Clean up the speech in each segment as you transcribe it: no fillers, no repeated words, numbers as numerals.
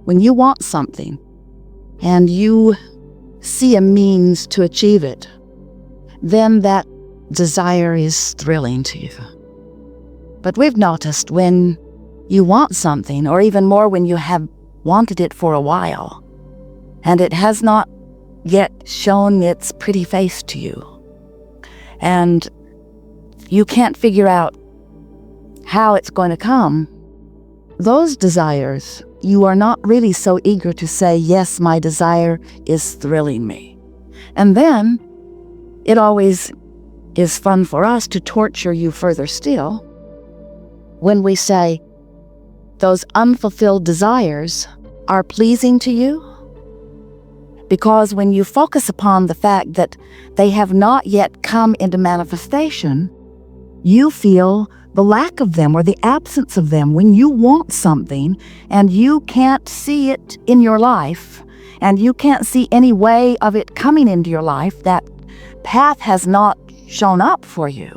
when you want something and you see a means to achieve it, then that desire is thrilling to you. But we've noticed when you want something, or even more when you have wanted it for a while, and it has not yet shown its pretty face to you, and you can't figure out how it's going to come, those desires, you are not really so eager to say, yes, my desire is thrilling me. And then it always is fun for us to torture you further still when we say, those unfulfilled desires are pleasing to you, because when you focus upon the fact that they have not yet come into manifestation, you feel the lack of them or the absence of them. When you want something and you can't see it in your life, and you can't see any way of it coming into your life, that path has not shown up for you.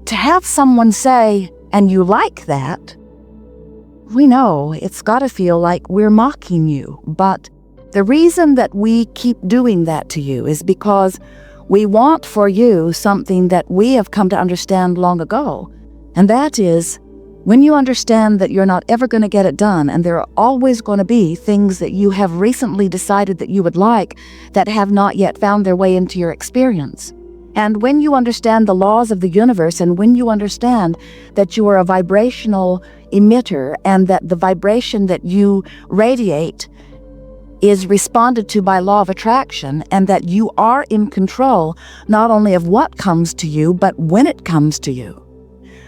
To have someone say, and you like that, we know it's got to feel like we're mocking you. But the reason that we keep doing that to you is because we want for you something that we have come to understand long ago. And that is, when you understand that you're not ever going to get it done, and there are always going to be things that you have recently decided that you would like that have not yet found their way into your experience. And when you understand the laws of the universe, and when you understand that you are a vibrational emitter, and that the vibration that you radiate is responded to by law of attraction, and that you are in control not only of what comes to you, but when it comes to you.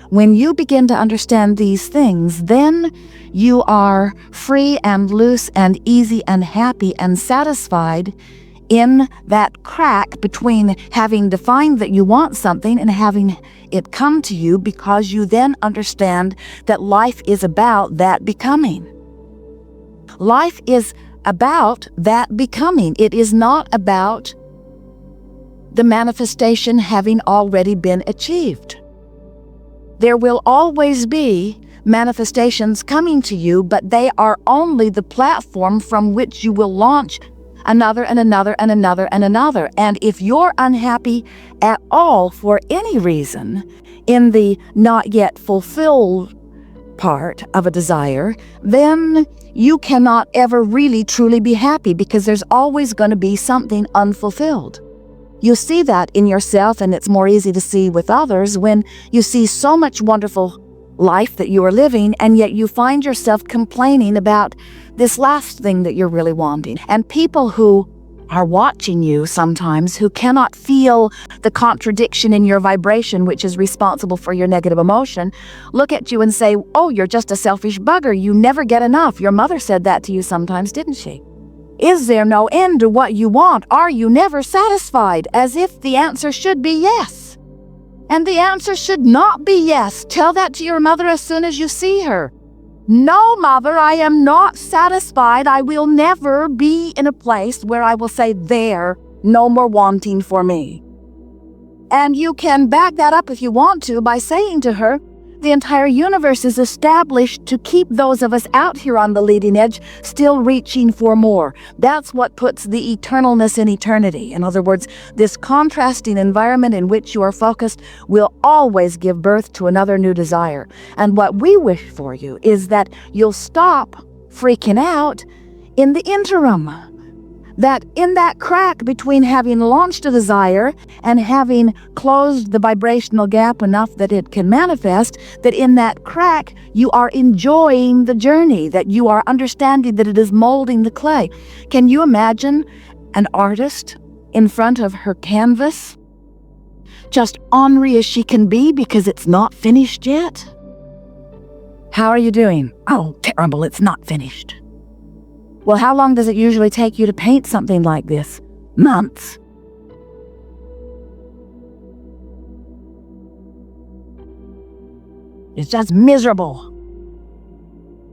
When you begin to understand these things, then you are free and loose and easy and happy and satisfied in that crack between having defined that you want something and having it come to you, because you then understand that life is about that becoming. Life is about that becoming. It is not about the manifestation having already been achieved. There will always be manifestations coming to you, but they are only the platform from which you will launch another and another and another and another. And if you're unhappy at all for any reason in the not yet fulfilled part of a desire, then you cannot ever really truly be happy, because there's always going to be something unfulfilled. You see that in yourself, and it's more easy to see with others when you see so much wonderful life that you are living, and yet you find yourself complaining about this last thing that you're really wanting. And people who are watching you sometimes, who cannot feel the contradiction in your vibration, which is responsible for your negative emotion, look at you and say, oh, you're just a selfish bugger. You never get enough. Your mother said that to you sometimes, didn't she? Is there no end to what you want? Are you never satisfied? As if the answer should be yes. And the answer should not be yes. Tell that to your mother as soon as you see her. No, mother, I am not satisfied. I will never be in a place where I will say, there, no more wanting for me. And you can back that up if you want to by saying to her, the entire universe is established to keep those of us out here on the leading edge still reaching for more. That's what puts the eternalness in eternity. In other words, this contrasting environment in which you are focused will always give birth to another new desire. And what we wish for you is that you'll stop freaking out in the interim. That in that crack between having launched a desire and having closed the vibrational gap enough that it can manifest, that in that crack you are enjoying the journey, that you are understanding that it is molding the clay. Can you imagine an artist in front of her canvas, just ornery as she can be because it's not finished yet? How are you doing? Oh, terrible, it's not finished. Well, how long does it usually take you to paint something like this? Months. It's just miserable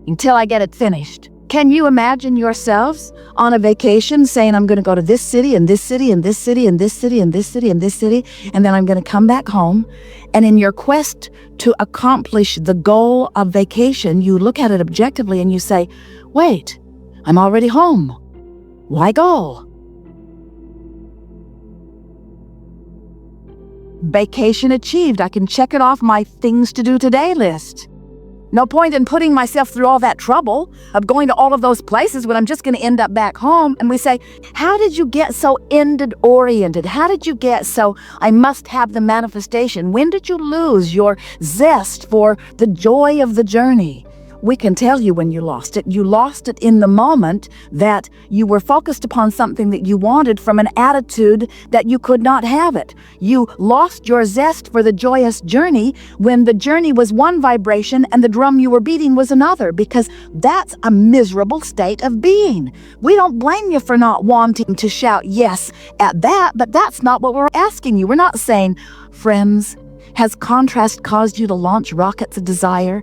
until I get it finished. Can you imagine yourselves on a vacation saying, I'm going to go to this city and this city and this city and this city and this city and this city, and then I'm going to come back home? And in your quest to accomplish the goal of vacation, you look at it objectively and you say, wait, I'm already home. Why go? Vacation achieved. I can check it off my things to do today list. No point in putting myself through all that trouble of going to all of those places when I'm just going to end up back home. And we say, how did you get so ended-oriented? How did you get so, I must have the manifestation? When did you lose your zest for the joy of the journey? We can tell you when you lost it. You lost it in the moment that you were focused upon something that you wanted from an attitude that you could not have it. You lost your zest for the joyous journey when the journey was one vibration and the drum you were beating was another, because that's a miserable state of being. We don't blame you for not wanting to shout yes at that, but that's not what we're asking you. We're not saying, friends, has contrast caused you to launch rockets of desire?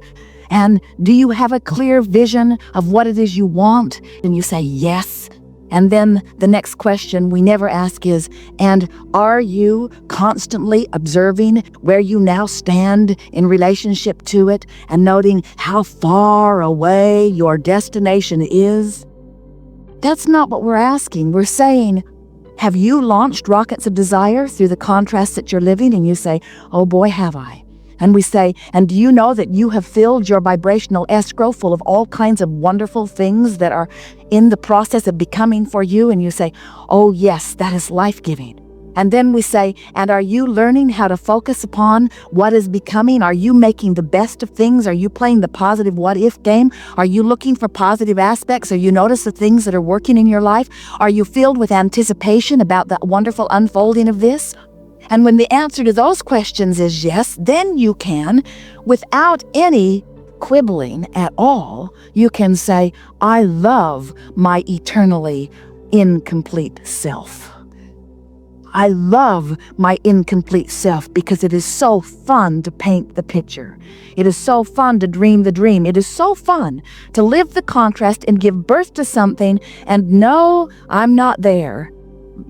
And do you have a clear vision of what it is you want? And you say yes. And then the next question we never ask is, and are you constantly observing where you now stand in relationship to it and noting how far away your destination is? That's not what we're asking. We're saying, have you launched rockets of desire through the contrast that you're living? And you say, oh boy, have I. And we say, and do you know that you have filled your vibrational escrow full of all kinds of wonderful things that are in the process of becoming for you? And you say, oh yes, that is life-giving. And then we say, and are you learning how to focus upon what is becoming? Are you making the best of things? Are you playing the positive what-if game? Are you looking for positive aspects? Are you notice the things that are working in your life? Are you filled with anticipation about the wonderful unfolding of this? And when the answer to those questions is yes, then you can, without any quibbling at all, you can say, I love my eternally incomplete self. I love my incomplete self because it is so fun to paint the picture. It is so fun to dream the dream. It is so fun to live the contrast and give birth to something and know I'm not there,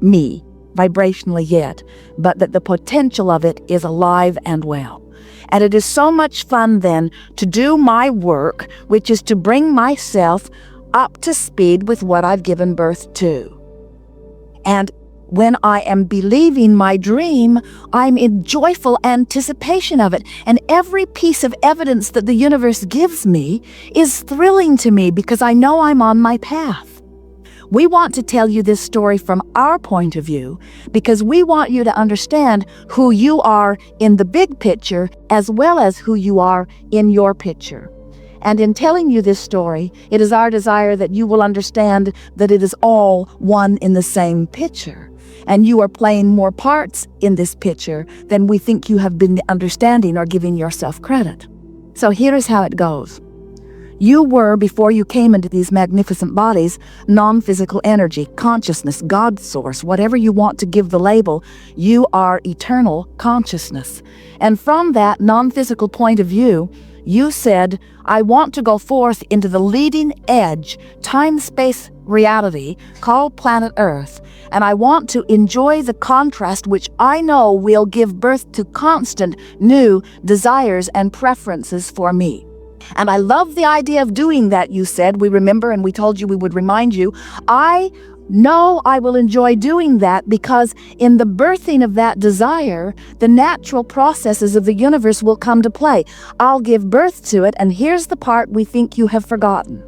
me, vibrationally yet, but that the potential of it is alive and well. And it is so much fun then to do my work, which is to bring myself up to speed with what I've given birth to. And when I am believing my dream, I'm in joyful anticipation of it. And every piece of evidence that the universe gives me is thrilling to me because I know I'm on my path. We want to tell you this story from our point of view because we want you to understand who you are in the big picture as well as who you are in your picture. And in telling you this story, it is our desire that you will understand that it is all one in the same picture. And you are playing more parts in this picture than we think you have been understanding or giving yourself credit. So here is how it goes. You were, before you came into these magnificent bodies, non-physical energy, consciousness, God source, whatever you want to give the label, you are eternal consciousness. And from that non-physical point of view, you said, I want to go forth into the leading edge, time-space reality called planet Earth, and I want to enjoy the contrast which I know will give birth to constant new desires and preferences for me. And I love the idea of doing that, you said. We remember, and we told you we would remind you. I know I will enjoy doing that because in the birthing of that desire, the natural processes of the universe will come to play. I'll give birth to it, and here's the part we think you have forgotten.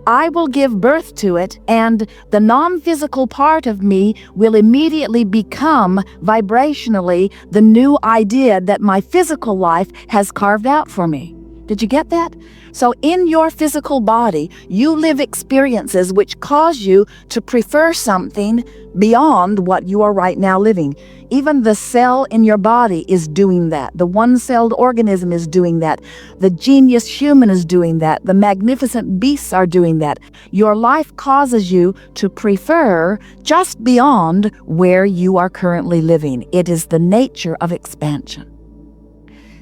I will give birth to it, and the non-physical part of me will immediately become vibrationally the new idea that my physical life has carved out for me. Did you get that? So in your physical body, you live experiences which cause you to prefer something beyond what you are right now living. Even the cell in your body is doing that. The one-celled organism is doing that. The genius human is doing that. The magnificent beasts are doing that. Your life causes you to prefer just beyond where you are currently living. It is the nature of expansion.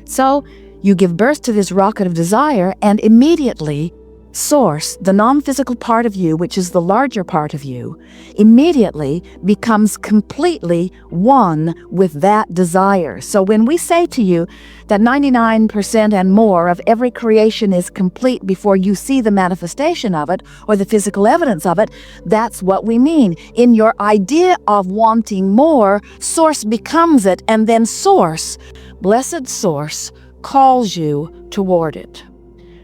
So, you give birth to this rocket of desire, and immediately Source, the non-physical part of you, which is the larger part of you, immediately becomes completely one with that desire. So when we say to you that 99% and more of every creation is complete before you see the manifestation of it or the physical evidence of it, that's what we mean. In your idea of wanting more, Source becomes it, and then Source, blessed Source, calls you toward it.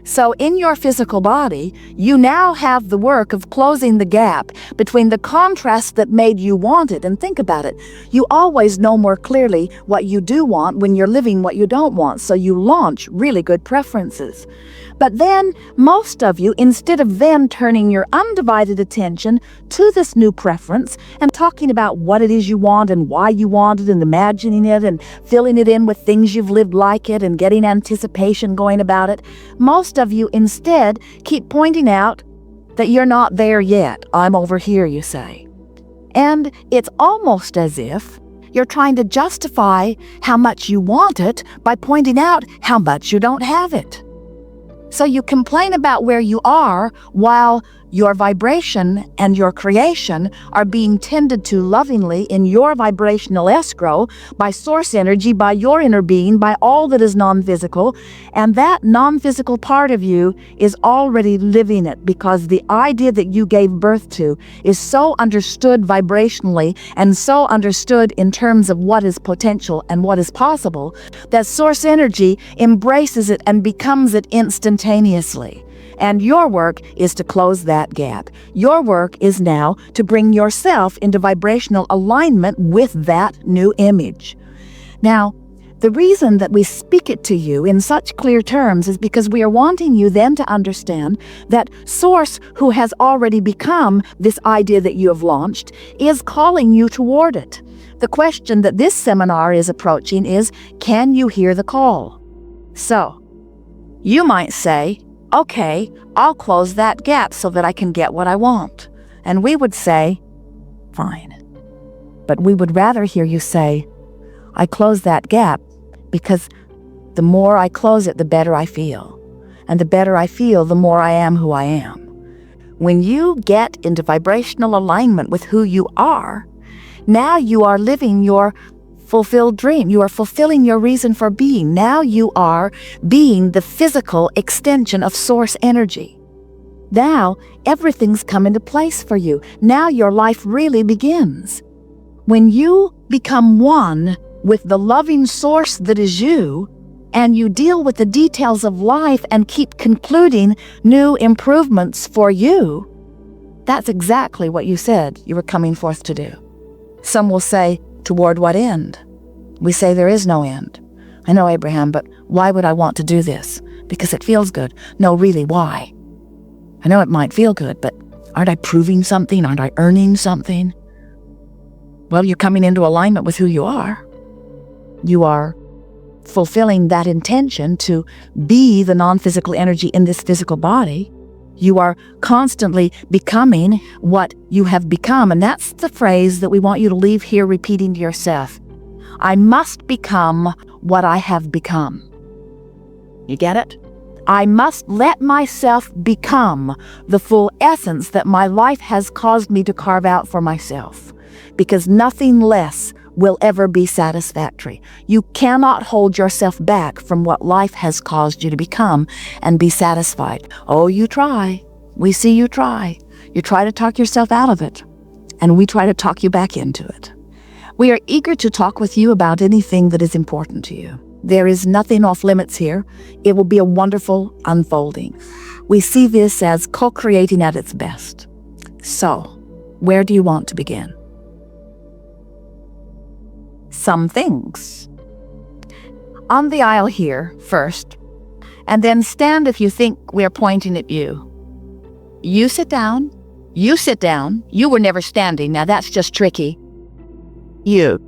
So in your physical body, you now have the work of closing the gap between the contrast that made you want it. And think about it. You always know more clearly what you do want when you're living what you don't want. So you launch really good preferences. But then most of you, instead of then turning your undivided attention to this new preference and talking about what it is you want and why you want it and imagining it and filling it in with things you've lived like it and getting anticipation going about it, most of you instead keep pointing out that you're not there yet. I'm over here, you say. And it's almost as if you're trying to justify how much you want it by pointing out how much you don't have it. So you complain about where you are while your vibration and your creation are being tended to lovingly in your vibrational escrow by source energy, by your inner being, by all that is non-physical. And that non-physical part of you is already living it because the idea that you gave birth to is so understood vibrationally and so understood in terms of what is potential and what is possible that source energy embraces it and becomes it instantaneously. And your work is to close that gap. Your work is now to bring yourself into vibrational alignment with that new image. Now, the reason that we speak it to you in such clear terms is because we are wanting you then to understand that Source, who has already become this idea that you have launched, is calling you toward it. The question that this seminar is approaching is, can you hear the call? So, you might say, okay, I'll close that gap so that I can get what I want. And we would say, fine. But we would rather hear you say, I close that gap because the more I close it, the better I feel. And the better I feel, the more I am who I am. When you get into vibrational alignment with who you are, now you are living your fulfilled dream. You are fulfilling your reason for being. Now you are being the physical extension of source energy. Now everything's come into place for you. Now your life really begins. When you become one with the loving source that is you, and you deal with the details of life and keep concluding new improvements for you, that's exactly what you said you were coming forth to do. Some will say, toward what end? We say there is no end. I know, Abraham, but why would I want to do this? Because it feels good. No, really, why? I know it might feel good, but aren't I proving something? Aren't I earning something? Well, you're coming into alignment with who you are. You are fulfilling that intention to be the non-physical energy in this physical body. You are constantly becoming what you have become. And that's the phrase that we want you to leave here repeating to yourself. I must become what I have become. You get it? I must let myself become the full essence that my life has caused me to carve out for myself. Because nothing less will ever be satisfactory. You cannot hold yourself back from what life has caused you to become and be satisfied. Oh, you try. We see you try. You try to talk yourself out of it, and we try to talk you back into it. We are eager to talk with you about anything that is important to you. There is nothing off limits here. It will be a wonderful unfolding. We see this as co-creating at its best. So, where do you want to begin? Some things. On the aisle here, first, and then stand if you think we are pointing at you. You sit down. You sit down. You were never standing. Now that's just tricky. You.